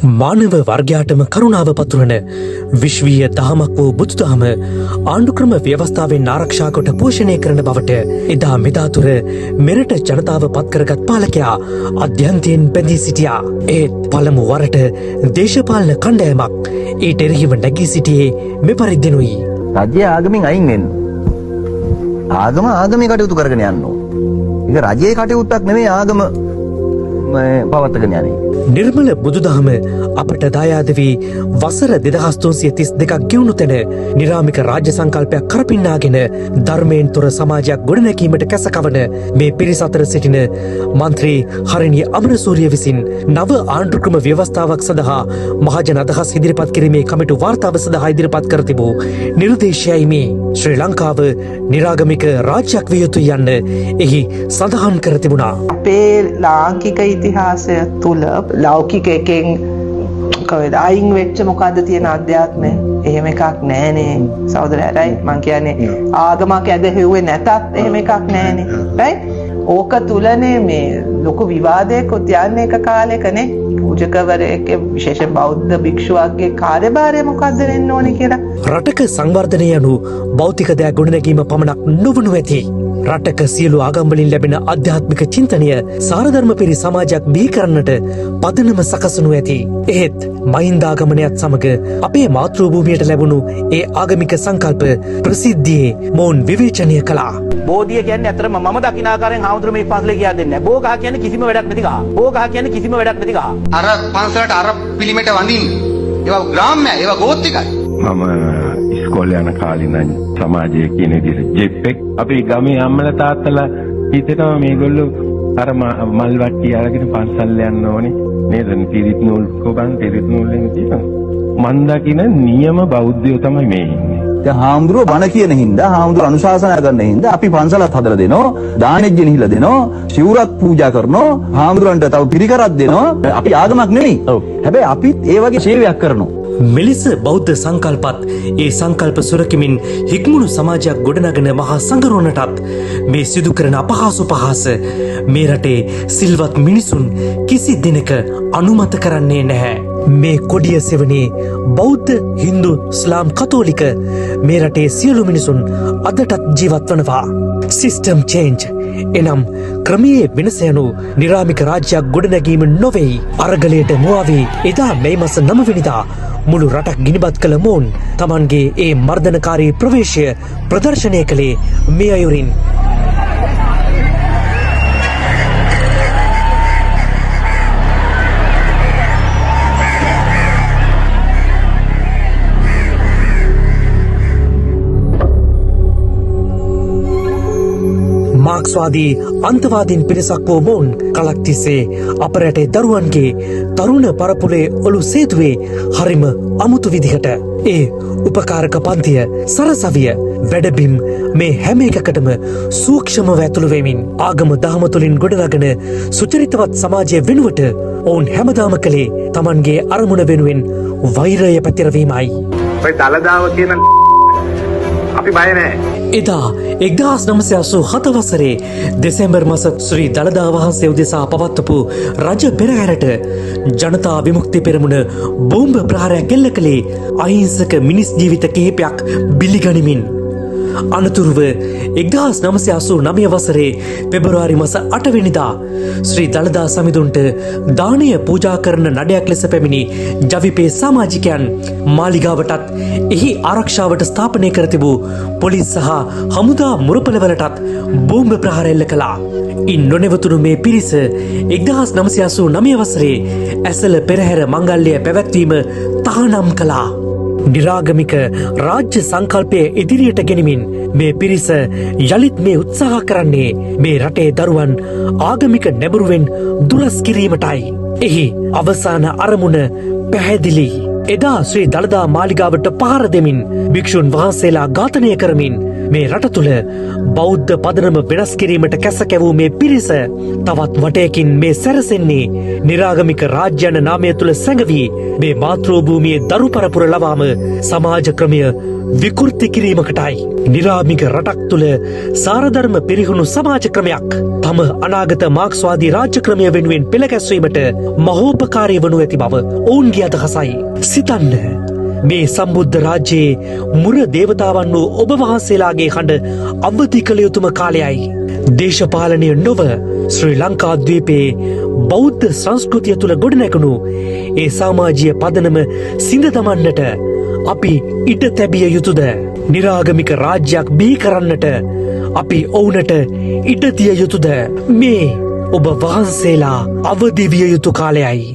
මානව වර්ගයාටම කරුණාව පතුරන විශ්වීය දහමක් වූ බුදුදහම ආණ්ඩුක්‍රම ව්‍යවස්ථාවෙන් ආරක්ෂා කොට පෝෂණය කරන බවට එදා මෙදාතුර මෙරට ජනතාව පත්කරගත් පාලකයා අධ්‍යන්තයෙන් බැඳී සිටියා. ඒත් පළමු වරට දේශපාලන කණ්ඩායමක් ඊට එරෙහිව නැගී සිටියේ මෙපරිද්දෙනුයි. රජය ආගමෙන් අයින් වෙන්න. ආගම ආගමේ කටයුතු කරගෙන යන්න ඕන. ඒක රජයේ කටයුත්තක් නෙමෙයි ආගම පවත්වාගෙන යන්නේ. නිර්මල බුදුදහම අපට දායාද වී වසර 2332ක් ගෙවුණු තැන නිරාමික රාජ්‍ය සංකල්පයක් කරපින්නාගෙන ධර්මයෙන් තොර සමාජයක් ගොඩනැගීමට කැසකවන මේ පිරිස අතර සිටින මන්ත්‍රී හරිනි අමරසූරිය විසින් නව ආණ්ඩුක්‍රම ව්‍යවස්ථාවක් සඳහා මහජන අදහස් ඉදිරිපත් කිරීමේ කමිටු වාර්තාව සඳහා ඉදිරිපත් කර තිබූ නිර්දේශයයි මේ. ශ්‍රී ලංකාව නිරාගමික රාජ්‍යයක් විය යුතුයි යන්න එහි සඳහන් කර තිබුණා. අපේ ලාංකික ඉතිහාසය තුළ ලෞකික එකෙන් කවද අයින් වෙච්ච මොකද්ද තියෙන අධ්‍යාත්මය එහෙම එකක් නෑනේ සහෝදරයයි මං කියන්නේ ආගමක් ඇදහිුවේ නැතත් එහෙම එකක් නෑනේ right ඕක තුලනේ මේ ලොකු විවාදයක් උත්යන්නේ එක කාලෙකනේ පූජකවරයෙක් විශේෂ බෞද්ධ භික්ෂුවක්ගේ කාර්යභාරය මොකද්ද වෙන්න ඕනේ කියලා රටක සංවර්ධනය යනු භෞතික දෑ ගොඩනැගීම පමණක් නොවනු ඇති. රටක සියලු ආගම්වලින් ලැබෙන ආධ්‍යාත්මික චින්තනය සාරධර්ම පිරි සමාජයක් බිහි කරන්නට පදනම සකසනු ඇති. එහෙත් මහින්දාගමනයත් සමග අපේ මාතෘ භූමියට ලැබුණු ඒ ආගමික සංකල්ප ප්‍රසිද්ධියේ මොවුන් විවේචනය කළා. බෝධිය කියන්නේ අතරම මම දකින ආකාරයෙන් හාමුදුරුවෝ මේ පන්සලේ කියා දෙන්නේ නැහැ. බෝගහ කියන්නේ කිසිම වැඩක් නැති ගහ. බෝගහ කියන්නේ කිසිම වැඩක් නැති ගහ. අර පන්සලට අර පිළිමෙට වඳින්න. ඒවා ග්‍රාම්‍යයි, ඒවා ගෝත්‍රිකයි. මම ඉස්කෝලේ යන කාලේ නම් සමාජයේ කියන විදිහට ජෙප්පෙක් අපේ ගමේ අම්මලා තාත්තලා හිතනවා මේගොල්ලෝ අර මල් වට්ටි අරගෙන පන්සල් යන්න ඕනේ නේද? පිරිත් නූල් කොබන් පිරිත් නූල්ෙන් තියෙනවා. මන් දකින නියම බෞද්ධයෝ තමයි මේ ඉන්නේ. දැන් හාමුදුරුවෝ බණ කියන හින්දා හාමුදුරුවෝ අනුශාසනා කරන හින්දා අපි පන්සලත් හදලා දෙනවා, දානෙජ්ජ නිහිලා දෙනවා, සිවුරක් පූජා කරනවා, හාමුදුරන්ට තව පිරිකරක් දෙනවා. අපි ආගමක් නෙමෙයි. හැබැයි අපිත් ඒ වගේ සේවයක් කරනවා. මෙලෙස බෞද්ධ සංකල්පත් ඒ සංකල්ප සුරකිමින් හික්මුණු සමාජයක් ගොඩනගෙන මහා සංගරුවනටත් මේ සිදු කරන අපහාසු පහස මේ රටේ සිල්වත් මිනිසුන් කිසි දිනක අනුමත කරන්නේ නැහැ. මේ කොඩිය සෙවනේ බෞද්ධ, හින්දු, ඉස්ලාම්, කතෝලික මේ රටේ සියලු මිනිසුන් අදටත් ජීවත් වනවා. සිස්ටම් චේන්ජ් එනම් ක්‍රමයේ වෙනස යනු නිරාමික රාජ්‍යයක් ගොඩනැගීම නොවෙයි. අරගලයට මුවාවී එදා මේ මාස 9 වෙනිදා මුළු රටක් ගිනිබත් කළ මොවුන් තමන්ගේ ඒ මර්ධනකාරී ප්‍රවේශය ප්‍රදර්ශනය කළේ මේ අයුරින්. මාක්ස්වාදී අන්තවාදීන් පිරිසක් වූ මොවුන් කලක් තිස්සේ අප රටේ දරුවන්ගේ තරුණ පරපුරේ ඔලු සේදුවේ හරිම අමුතු විදිහට. ඒ උපකාරක පන්තිය, සරසවිය, වැඩබිම් මේ හැම එකකටම සූක්ෂමව ඇතුළු වෙමින් ආගම දහම තුළින් ගොඩනගන සුචරිතවත් සමාජය වෙනුවට ඔවුන් හැමදාම කළේ තමන්ගේ අරමුණ වෙනුවෙන් වෛරය පැතිරවීමයි. ඔය දළදාව කියන අපි බය නැහැ. එදා 1987 වසරේ දෙසැම්බර් මාස ශ්‍රී දළදා වහන්සේ උදෙසා පවත්වපු රජ පෙරහැරට ජනතා විමුක්ති පෙරමුණ බෝම්බ ප්‍රහාරයක් එල්ල කළේ අහිංසක මිනිස් ජීවිත කිහිපයක් බිලිගනිමින්. අනතුරුව 1989 වසරේ පෙබරවාරි මාස 8 වෙනිදා ශ්‍රී දළදා සමිඳුන්ට දානය පූජා කරන නඩයක් ලෙස පැමිණි ජවිපේ සමාජිකයන් මාලිගාවටත් එහි ආරක්ෂාවට ස්ථාපනය කර තිබූ පොලිස් සහ හමුදා මුරපලවලටත් බෝම්බ ප්‍රහාර එල්ල කළා. ඉන් නොනැවතුණු මේ පිරිස 1989 වසරේ ඇසළ පෙරහැර මංගල්‍ය පැවැත්වීම තහනම් කළා. නිරාගමික රාජ්‍ය සංකල්පය ඉදිරියට ගෙනමින් මේ පිරිස යළිත් මේ උත්සාහ කරන්නේ මේ රටේ දරුවන් ආගමික නැඹුරුවෙන් දුරස් කිරීමටයි. එහි අවසාන අරමුණ පැහැදිලි. එදා ශ්‍රී දළදා මාලිගාවට පහර දෙමින් භික්ෂුන් වහන්සේලා ඝාතනය කරමින් මේ රට තුළ බෞද්ධ පදනම වෙනස් කිරීමට කැසකැවූ මේ පිරිස තවත් වටයකින් මේ සැරසෙන්නේ නිරාගමික රාජ්‍යන නාමය තුළ සැඟවී මේ මාතෘභූමියේ දරු පරපුර ලවාම සමාජ ක්‍රමය විකෘති කිරීමකටයි. නිරාමික රටක් තුළ සාරධර්ම පිරිහුණු සමාජ ක්‍රමයක් තම අනාගත මාක්ස්වාදී රාජ්‍ය ක්‍රමය වෙනුවෙන් පෙළගැස්වීමට මහෝපකාරී වනු ඇති බව ඔවුන්ගේ අදහසයි. සිතන්න, මේ සම්බුද්ධ රාජ්‍යයේ මුර දේවතාවන් වූ ඔබ වහන්සේලාගේ හඬ අවදි කළ යුතුම කාලයයි. දේශපාලනය නොව ශ්‍රී ලංකාද්වීපයේ බෞද්ධ සංස්කෘතිය තුළ ගොඩනැගුණු ඒ සමාජීය පදනම සිඳ දමන්නට අපි ඉඩ තැබිය යුතුද? නිරාගමික රාජ්‍යයක් බිහි කරන්නට අපි ඔවුනට ඉඩ දිය යුතුද? මේ ඔබ වහන්සේලා අවදි විය යුතු කාලයයි.